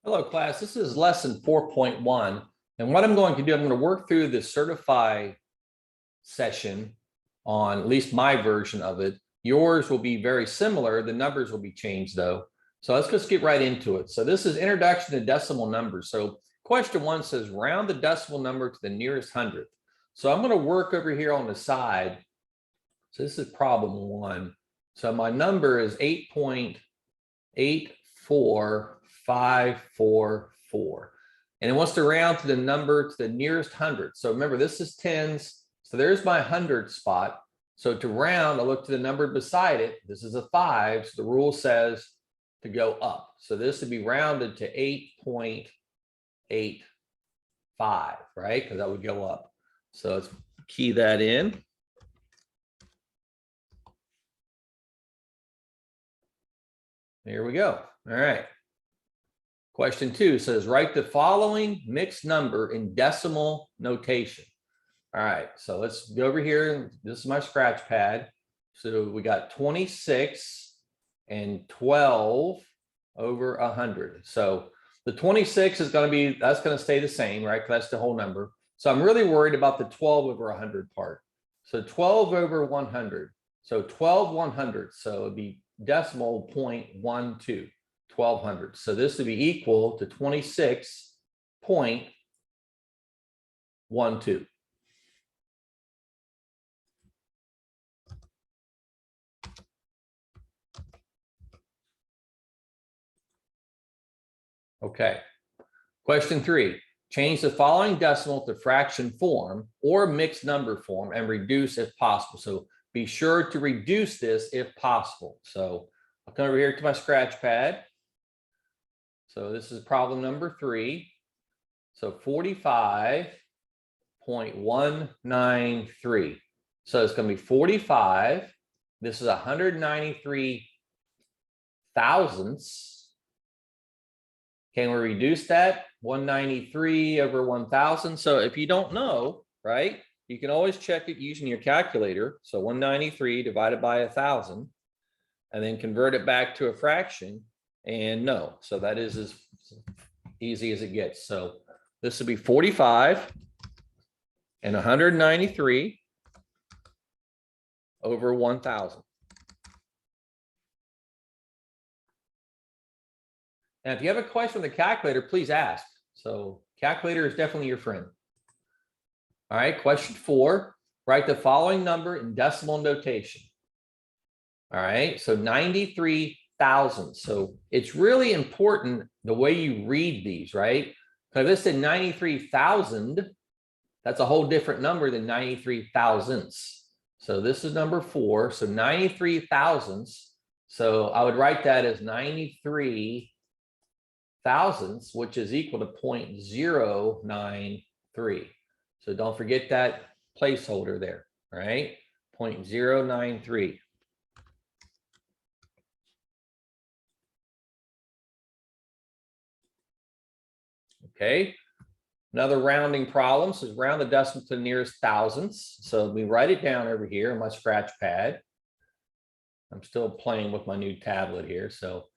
Hello, class. This is lesson 4.1. And what I'm going to do, I'm going to work through the Certify session on at least my version of it. Yours will be very similar. The numbers will be changed, though. So let's just get right into it. So this is Introduction to Decimal Numbers. So question 1 says, round the decimal number to the nearest hundredth. So I'm going to work over here on the side. So this is problem 1. So my number is 8.84544. And it wants to round to the number to the nearest hundred. So remember, this is tens. So there's my 100 spot. So to round, I look to the number beside it. This is a 5. So the rule says to go up. So this would be rounded to 8.85, right? Because that would go up. So let's key that in. Here we go. All right. Question 2 says, write the following mixed number in decimal notation. All right, so let's go over here. This is my scratch pad. So we got 26 and 12 over 100. So the 26 is going to be, that's going to stay the same, right? Because that's the whole number. So I'm really worried about the 12 over 100 part. So 12 over 100. So 12 100. So it'd be decimal 0.12. 1200. So this would be equal to 26.12. Okay. Question 3. Change the following decimal to fraction form or mixed number form and reduce if possible. So be sure to reduce this if possible. So I'll come over here to my scratch pad. So this is problem number 3. So 45.193. So it's going to be 45. This is 193 thousandths. Can we reduce that? 193 over 1,000. So if you don't know, right, you can always check it using your calculator. So 193 divided by 1,000, and then convert it back to a fraction. And no, so that is as easy as it gets. So this would be 45 and 193 over 1,000. Now, if you have a question with the calculator, please ask. So calculator is definitely your friend. All right, question 4, write the following number in decimal notation. All right, so 93,000. So it's really important the way you read these, right? So if this said 93,000, that's a whole different number than 93 thousandths. So this is number 4. So 93 thousandths. So I would write that as 93 thousandths, which is equal to 0.093. So don't forget that placeholder there, all right? 0.093. Okay, another rounding problem says round the decimal to the nearest thousandths. So we write it down over here on my scratch pad. I'm still playing with my new tablet here. So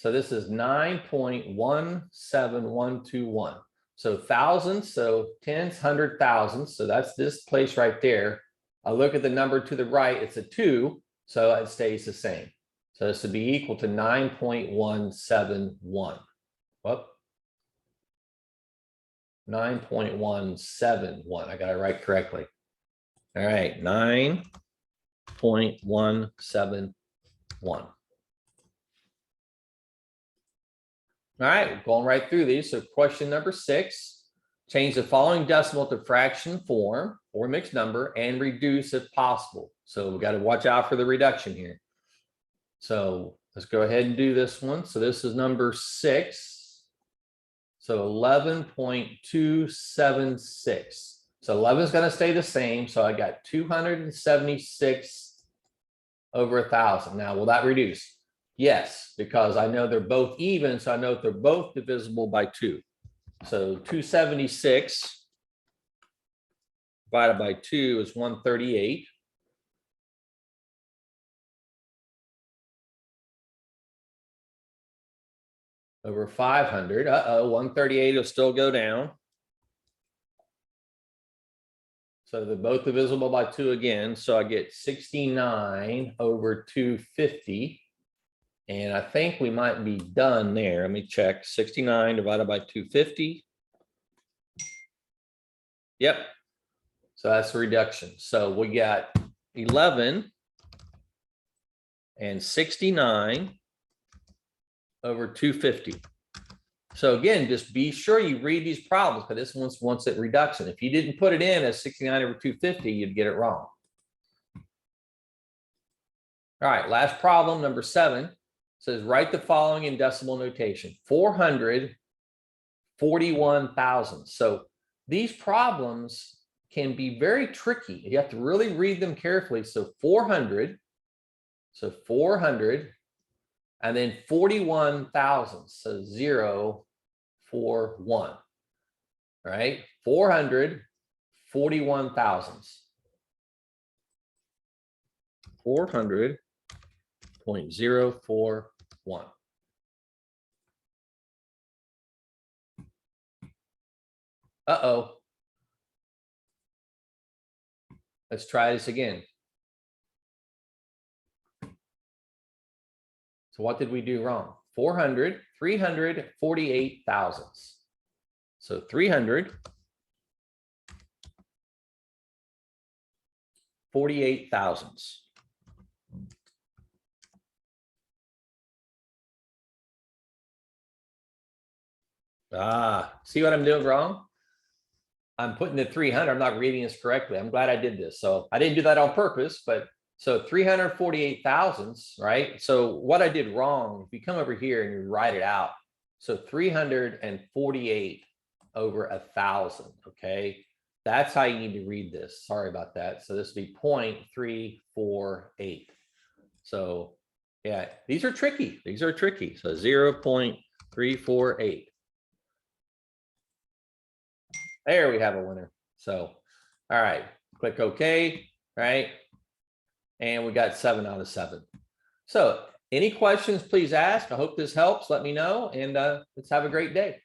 this is 9.17121. So thousandths, so tens, hundred thousandths. So that's this place right there. I look at the number to the right, it's a 2, so it stays the same. So this would be equal to 9.171. Whoop. 9.171. I got it right correctly. All right, 9.171. All right, going right through these. So question number 6, change the following decimal to fraction form or mixed number and reduce if possible. So we got to watch out for the reduction here. So let's go ahead and do this one. So this is number 6. So 11.276. So 11 is going to stay the same. So I got 276 over 1,000. Now, will that reduce? Yes, because I know they're both even. So I know they're both divisible by 2. So 276 divided by 2 is 138. over 500. Uh-oh, 138 will still go down. So they're both divisible by 2 again. So I get 69 over 250. And I think we might be done there. Let me check. 69 divided by 250. Yep. So that's a reduction. So we got 11 and 69 over 250. So again, just be sure you read these problems, because this one's wants it reduction. If you didn't put it in as 69 over 250, you'd get it wrong. All right, last problem, number 7, says write the following in decimal notation: 441,000. So these problems can be very tricky. You have to really read them carefully. So 400, and then 41,000. So 0, 4, 1. Right? 441,000. 400.041. Uh-oh. Let's try this again. So what did we do wrong? 348 thousandths. So 348 thousandths. See what I'm doing wrong? I'm putting the 300. I'm not reading this correctly. I'm glad I did this. So I didn't do that on purpose, but so 348 thousandths, right? So what I did wrong, if you come over here and you write it out, so 348 over 1,000, okay? That's how you need to read this. Sorry about that. So this would be 0.348. So yeah, these are tricky. These are tricky. So 0.348. There we have a winner. So, all right, click OK, right? And we got 7 out of 7. So any questions, please ask. I hope this helps. Let me know, and let's have a great day.